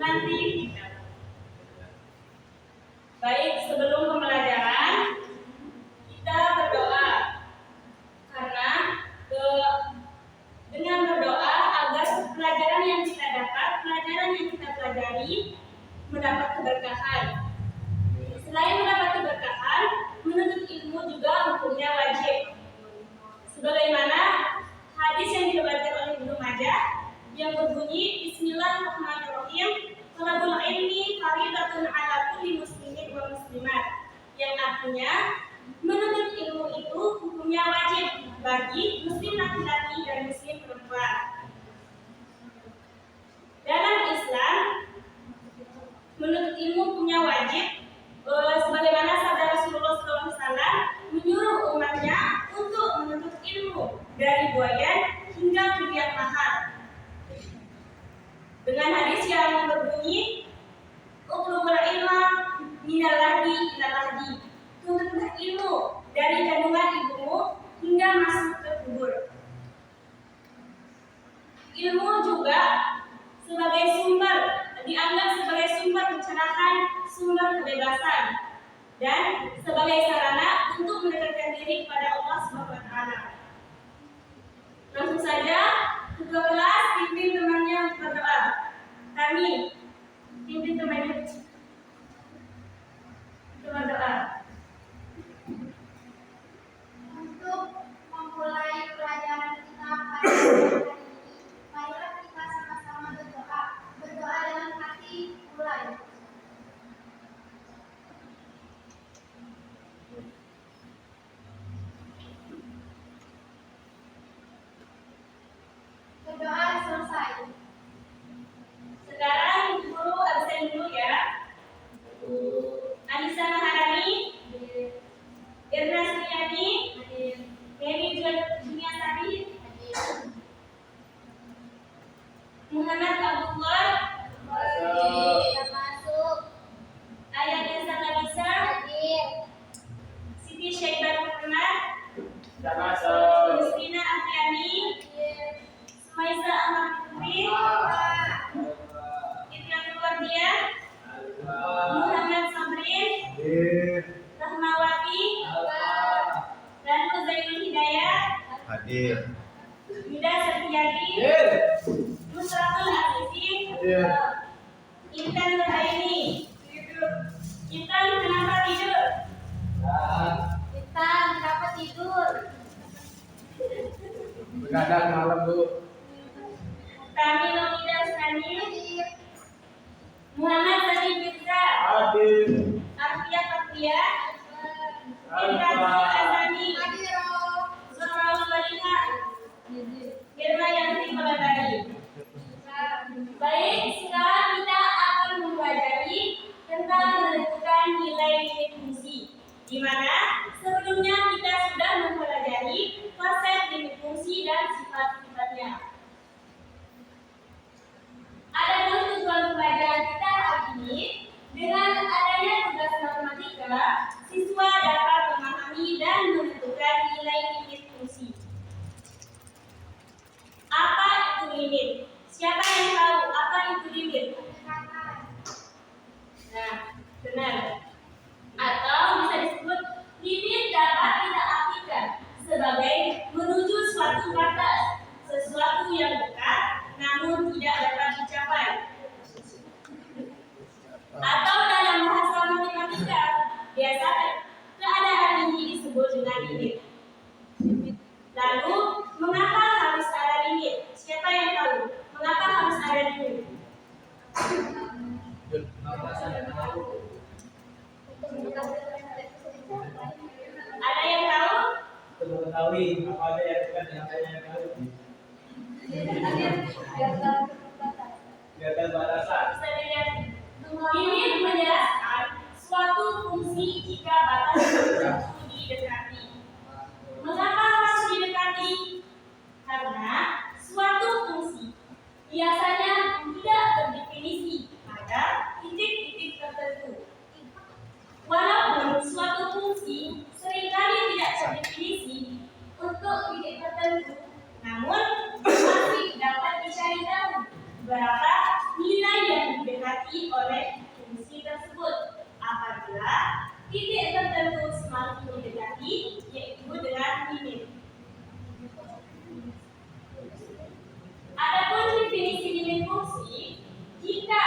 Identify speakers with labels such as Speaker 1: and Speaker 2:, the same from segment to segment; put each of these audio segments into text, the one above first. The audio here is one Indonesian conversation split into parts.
Speaker 1: nanti. Baik, sebelum pembelajaran kita berdoa karena dengan berdoa agar pelajaran yang kita dapat, pelajaran yang kita pelajari mendapat keberkahan. Selain mendapat keberkahan, menuntut ilmu juga hukumnya wajib. Sebagaimana hadis yang diriwayatkan oleh Ibnu Majah yang berbunyi Bismillahirrahmanirrahim, talabul ilmi fardhatun 'ala kulli muslimin wa muslimat, yang artinya menuntut ilmu itu hukumnya wajib bagi muslim laki-laki dan muslim perempuan. Dalam Islam, menuntut ilmu hukumnya wajib sebagaimana sabda Rasulullah SAW menyuruh umatnya untuk menuntut ilmu dari buayan hingga kuliah mahal. Dengan hadis yang berbunyi utlubul ilma minal lahdi ilal lahdi, tuntutlah ilmu dari kandungan ibumu hingga masuk ke kubur. Ilmu juga sebagai sumber, dianggap sebagai sumber pencerahan, sumber kebebasan, dan sebagai sarana untuk mendekatkan diri kepada Allah SWT. Langsung saja ketua kelas pimpin temannya untuk berdoa. Kami pimpin temannya untuk berdoa.
Speaker 2: Untuk memulai pelajaran kita pada hari ini, marilah kita sama-sama berdoa. Berdoa dalam hati, mulai. Berdoa selesai.
Speaker 1: Sekarang guru absen dulu ya. Anissa Maharani, Irna Sriani, Dewi Juniasari, Muhammad Abdullah,
Speaker 2: Masuk.
Speaker 1: Ayah Desa Nabisa, Siti Syekbar Muhammad, Justina Afiani, Sumaisa Ahmad Putri, Idrian Keluardia, Muhammad Sabrin, Rahmawati, dan Zainul Hidayat,
Speaker 3: Hadir.
Speaker 1: Yuda Setiadi, Nusratul Azizi, Intan Nuraini. Intan kenapa tidur?
Speaker 2: Intan, kenapa tidur?
Speaker 3: Begadang malam, Bu.
Speaker 1: Kami Nomida Sani, Muhammad Sani Firza,
Speaker 3: Hadir.
Speaker 1: Arfia Fatia, Indra Azani, Zahra Walina, Irma Yanti Malatari. Baik, sekarang kita akan mempelajari tentang menentukan nilai fungsi, di mana sebelumnya kita sudah mempelajari konsep limit fungsi dan sifat-sifatnya. Adapun tujuan pembelajaran kita hari ini, dengan adanya tugas matematika, siswa dapat memahami dan menentukan nilai limit fungsi. Apa itu limit? Siapa yang tahu apa itu limit? Nah, benar. Atau bisa disebut limit dapat kita artikan sebagai menuju suatu batas, sesuatu yang dekat namun tidak dapat dicapai. Atau dalam bahasa matematika, biasanya keadaan ini disebut dengan limit. Lalu, mengapa harus ada limit? Siapa yang tahu? Mengapa harus ada limit? Ada yang tahu?
Speaker 3: Mengetahui apa ada yang dekat dan apa yang jauh. Biar tahu batasan.
Speaker 1: Bisa dilihat. Limit menjelaskan suatu fungsi jika batas tertentu didekati. Mengapa harus didekati? Karena suatu fungsi biasanya tidak terdefinisi pada titik-titik tertentu. Walaupun suatu fungsi seringkali tidak terdefinisi untuk titik tertentu, namun masih dapat dicari tahu berapa nilai yang didekati dimiliki oleh fungsi tersebut apabila titik tertentu semakin mendekati, yaitu dengan limit. Adapun definisi limit fungsi, jika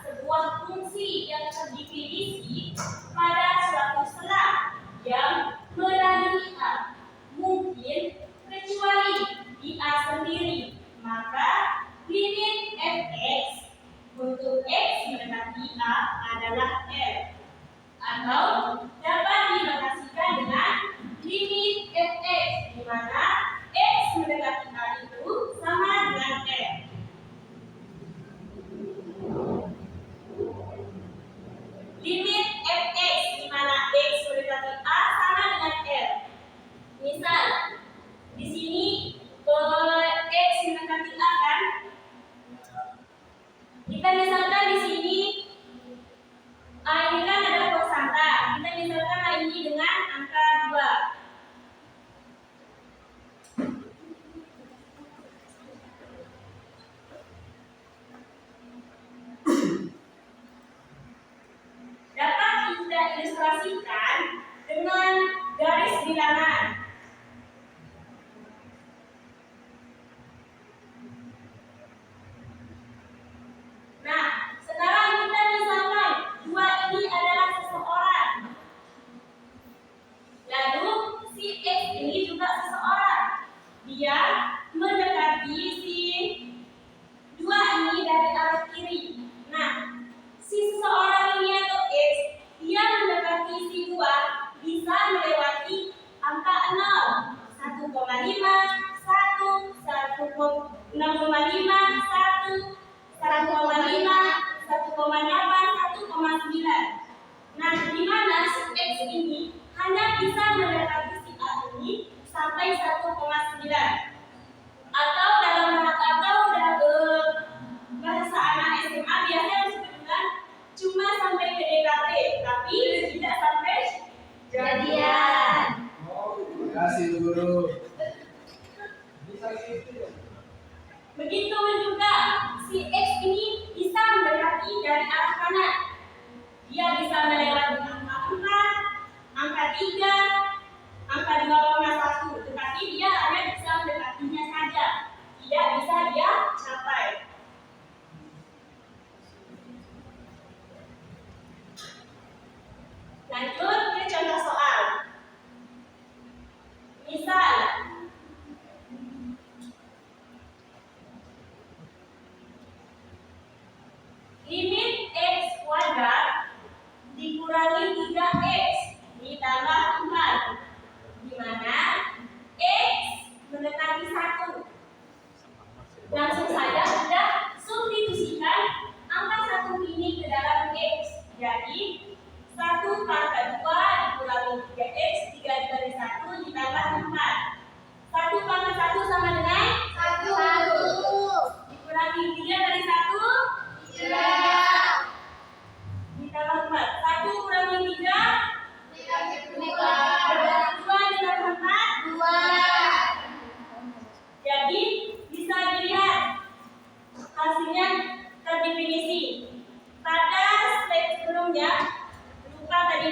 Speaker 1: sebuah fungsi yang terdefinisi pada suatu selang yang melalui A mungkin kecuali di A sendiri, maka limit fx untuk x mendekati A adalah L, atau dapat dinotasikan dengan limit fx di mana x mendekati A itu sama dengan L. Limit fx di mana x mendekati A sama dengan L. Misal di sini x mendekati A kan? Kita misalkan di sini A ini kan ada korsangka. Kita misalkan A ini dengan angka 2. Dapat kita ilustrasikan dengan garis bilangan. Nah, sekarang kita misalkan 2 ini adalah seseorang. Lalu si X ini juga seseorang. Dia mendekati si 2 ini dari arah kiri. Nah, si seseorang ini atau X, dia mendekati si 2 bisa melewati angka 0, 1,5, 1, 1,5, 1, 1,5, 1,8, 1,9. Nah, di mana si X ini hanya bisa mendekati si A ini sampai 1,9. Atau dalam bahasa anak SMA biasanya disebut dengan cuma sampai PDKT, tapi tidak sampai jadian.
Speaker 3: Terima kasih guru.
Speaker 1: Begitu juga si X ini bisa mendekati dari arah kanan. Dia bisa melewati angka 4, angka 3, angka 2,1, tetapi dia hanya bisa mendekatinya saja. Tidak bisa dia capai. Lanjut ke contoh soal. Misal limit x kuadrat dikurangi 3x ditambah 4, di mana x mendekati 1. Langsung saja sudah substitusikan angka 1 ini ke dalam x. Jadi 1 pangkat 2 dikurangi 3x, 3 dikali 1 ditambah 4. 1 pangkat 1 sama dengan
Speaker 2: 1.
Speaker 1: dikurangi 3 dari 1 ditambah 4. 1 kurangi 3 kurangi 2 ditambah 4. Jadi bisa dilihat hasilnya terdefinisi. Pada slide sebelumnya lupa tadi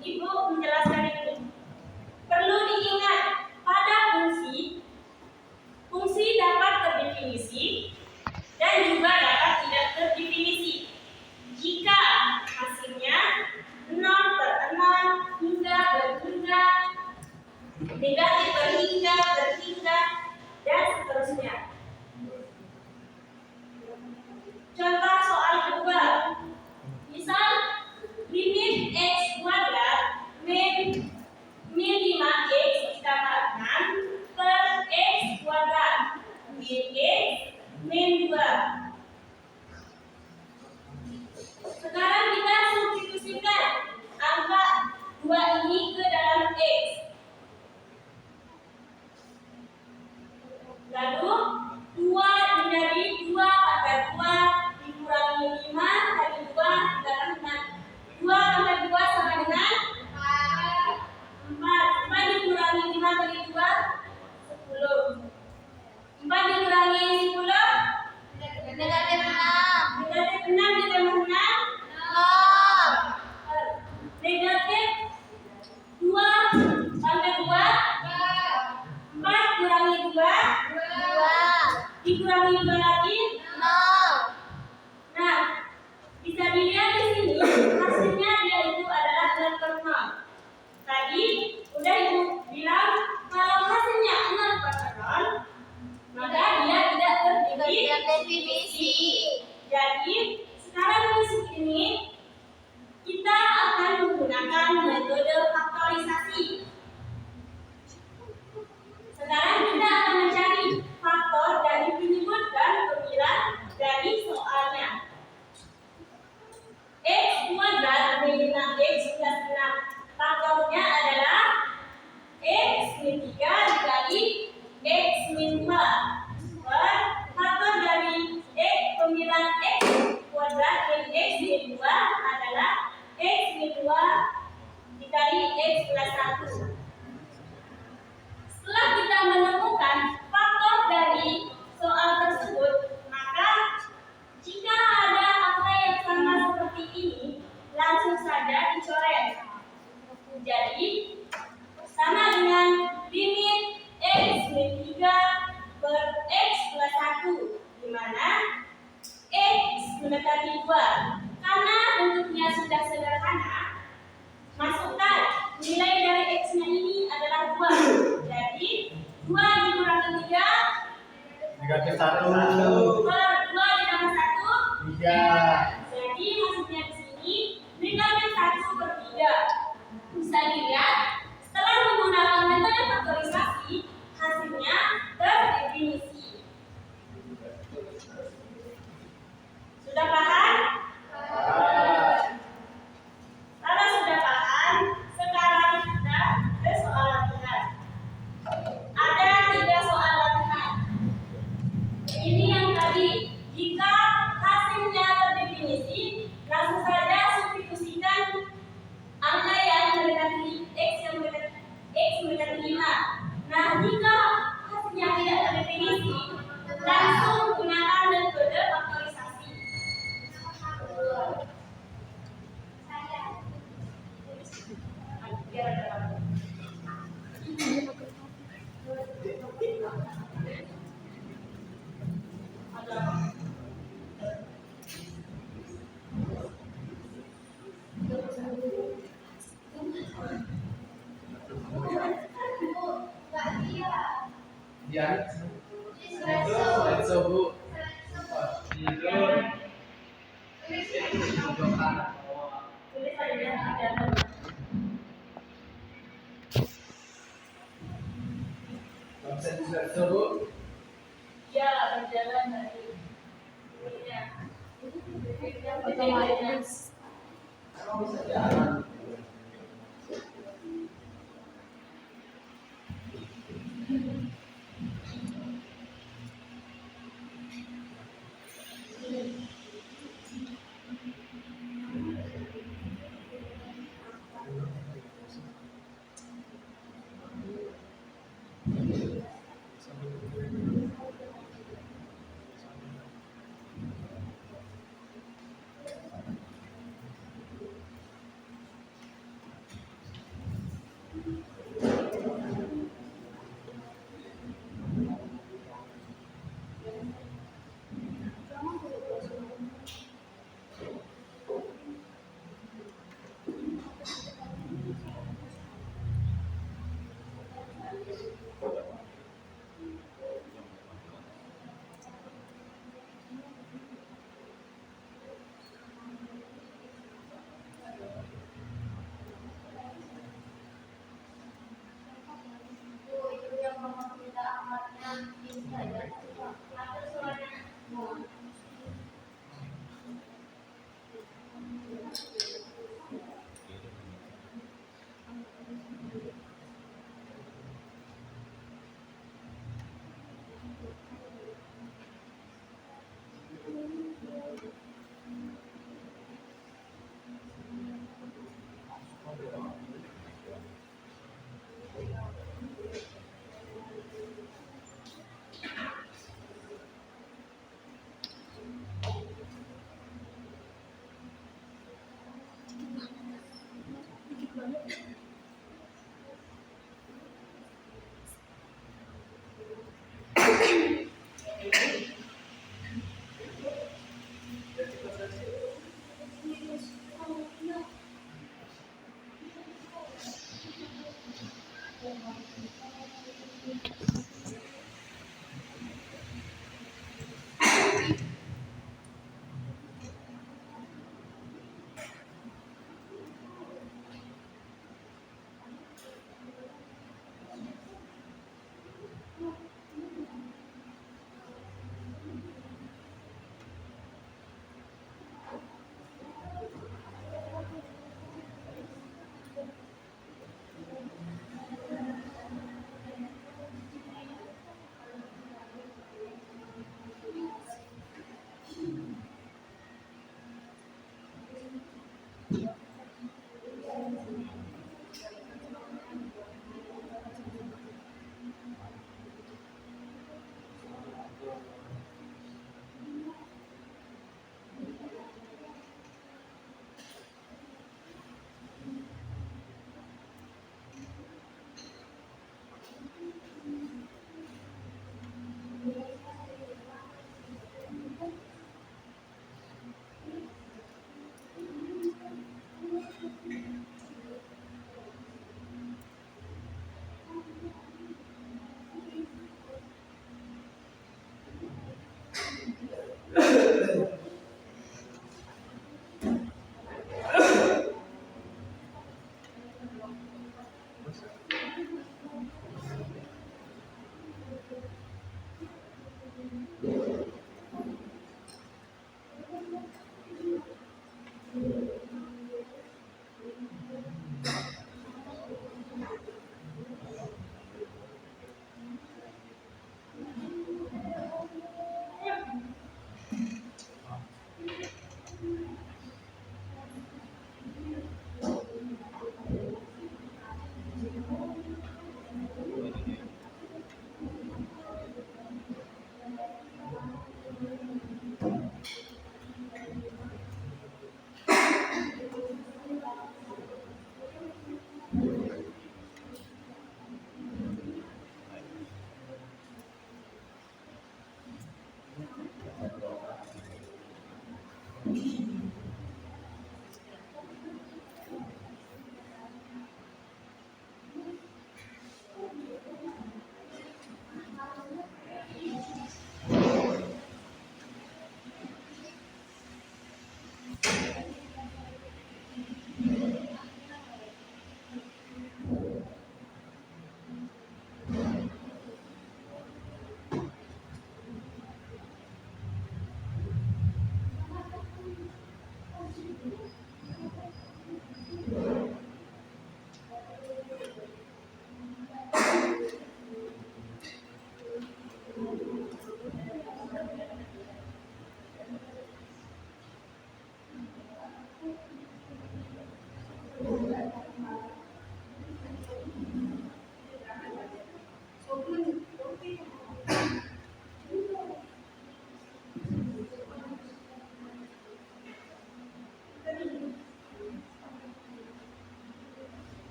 Speaker 1: ibu menjelaskan ini. Perlu diingat pada fungsi dapat terdefinisi dan juga dapat tidak terdefinisi. Jika hasilnya 0 per 0, hingga berhingga, negatif berhingga, berhingga, dan seterusnya. Contoh soal kedua. Kuadrat dari X min 2 adalah X min 2 dikali X plus 1. Setelah kita menemukan faktor dari soal tersebut, maka jika ada angka yang sama seperti ini, langsung saja dicoret. Jadi, sama dengan limit X min 3 per X plus 1, di mana X mendekati 2. Karena bentuknya sudah sederhana, masukkan nilai dari X-nya ini adalah 2. Jadi 2 dikurangi 3
Speaker 3: Negatif 1.
Speaker 1: per 2 ditambah 1
Speaker 3: 3.
Speaker 1: Jadi hasilnya di sini negatif 1 per 3. Bisa dilihat setelah menggunakan metode faktorisasi, hasilnya terdefinisi. Sudah paham? Kalau sudah paham, sekarang kita ke soal latihan. Ada 3 soal latihan. Ini yang tadi, jika hasilnya terdefinisi, langsung saja substitusikan angka yang mendekati X mendekati 5. Nah, jika hasilnya tidak terdefinisi, langsung gunakan metode faktorisasi. Biar ada waktu.
Speaker 3: Ya.
Speaker 2: Espresso.
Speaker 3: Let's Bu.
Speaker 2: Tidur.
Speaker 1: Tulis saja ada.
Speaker 3: Let's Bu.
Speaker 1: Ya, berjalan dari ini. Otomatis.
Speaker 3: Kamu bisa jalan.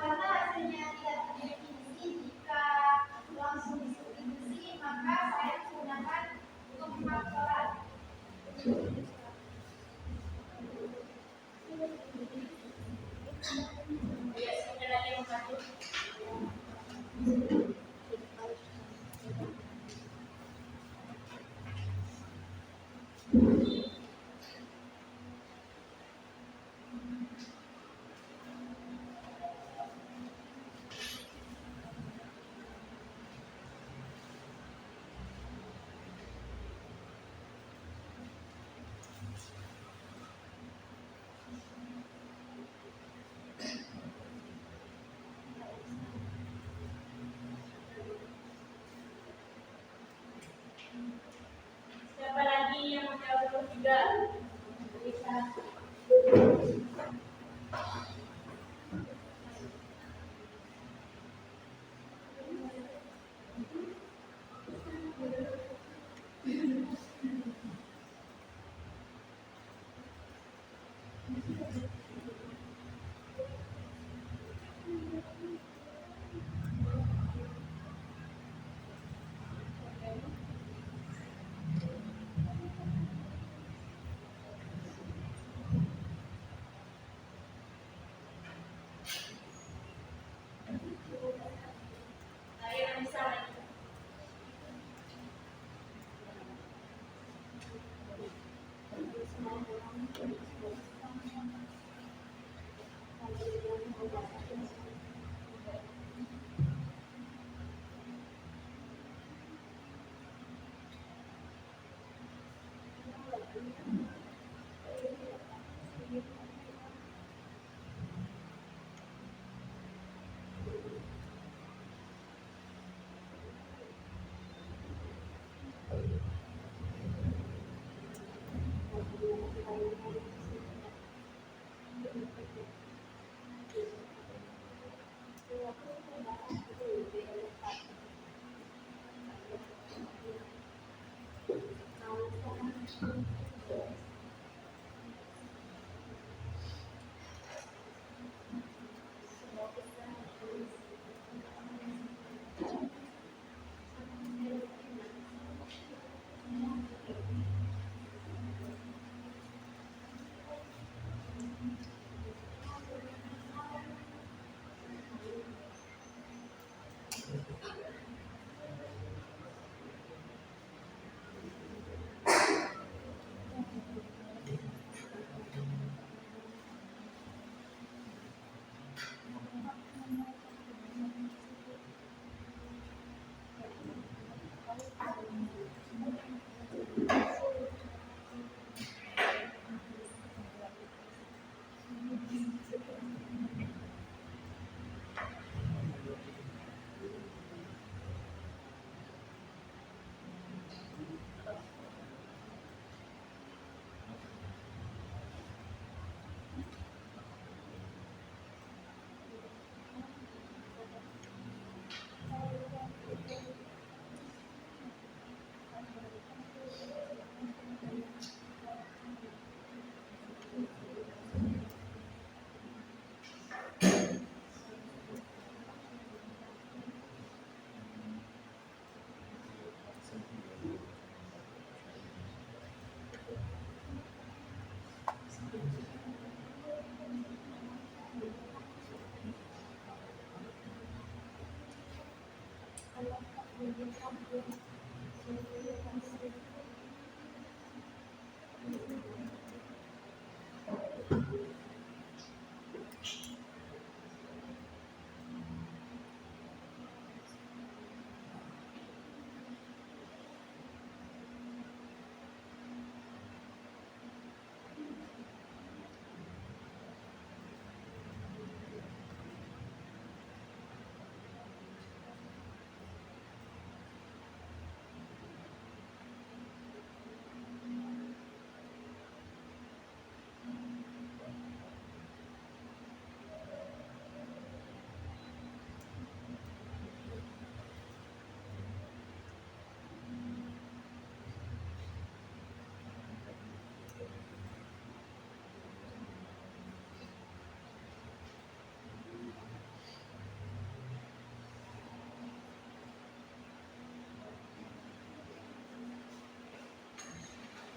Speaker 2: Karena hasilnya tidak terdefinisi, jika langsung disubstitusi, maka saya menggunakan pemfaktoran.
Speaker 1: Ya, sekali lagi membantu. Siapa lagi yang menjawab 23? Bisa. Saya yang bisa lagi.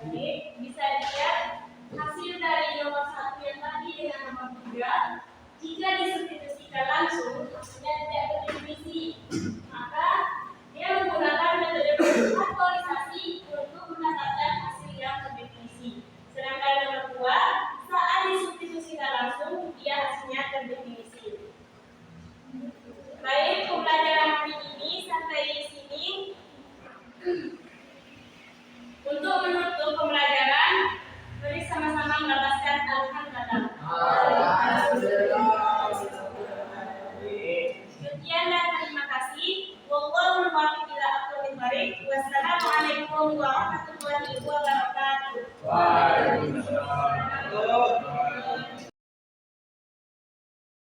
Speaker 1: Baik, bisa dilihat hasil dari nomor 1 yang tadi dengan nomor 3. Jika disubstitusikan langsung, hasilnya tidak berdefinisi. Maka dia menggunakan metode faktorisasi untuk mendapatkan hasil yang terdefinisi. Sedangkan nomor 2, saat disubstitusikan langsung, dia hasilnya terdefinisi. Baik, pembelajaran hari ini sampai di sini. Untuk menutup pembelajaran, mari sama-sama melambaskan Alhamdulillah. Sekian dan terima kasih. Wallahul muwaffiq ila aqwamit thoriq. Wassalamualaikum warahmatullahi wabarakatuh.